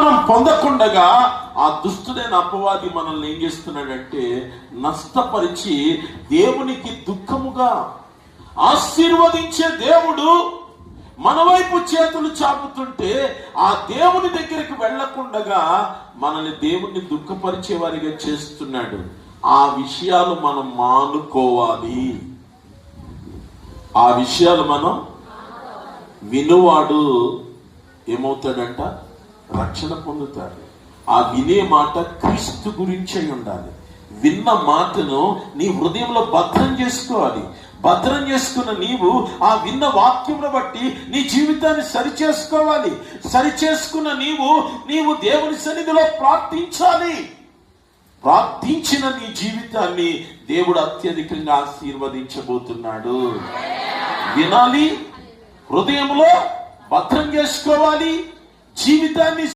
మనం పొందకుండగా ఆ దుష్టుడైన అపవాది మనల్ని ఏం చేస్తున్నాడంటే నష్టపరిచి దేవునికి దుఃఖముగా ఆశీర్వదించే దేవుడు మన వైపు చేతులు చాపుతుంటే ఆ దేవుని దగ్గరికి వెళ్లకుండగా మనల్ని దేవుణ్ణి దుఃఖపరిచే వారిగా చేస్తున్నాడు. ఆ విషయాలు మనం మానుకోవాలి. ఆ విషయాలు మనం వినువాడు ఏమవుతాడంట? రక్షణ పొందుతాడు. ఆ వినే మాట క్రీస్తు గురించే ఉండాలి. విన్న మాటను నీ హృదయంలో భద్రం చేసుకోవాలి. భద్రం చేసుకున్న నీవు ఆ విన్న వాక్యమును బట్టి నీ జీవితాన్ని సరిచేసుకోవాలి. సరిచేసుకున్న నీవు దేవుని సన్నిధిలో ప్రార్థించాలి. ప్రార్థించిన నీ జీవితాన్ని దేవుడు అత్యధికంగా ఆశీర్వదించబోతున్నాడు. వినాలి, హృదయంలో భద్రం చేసుకోవాలి, జీవితాన్ని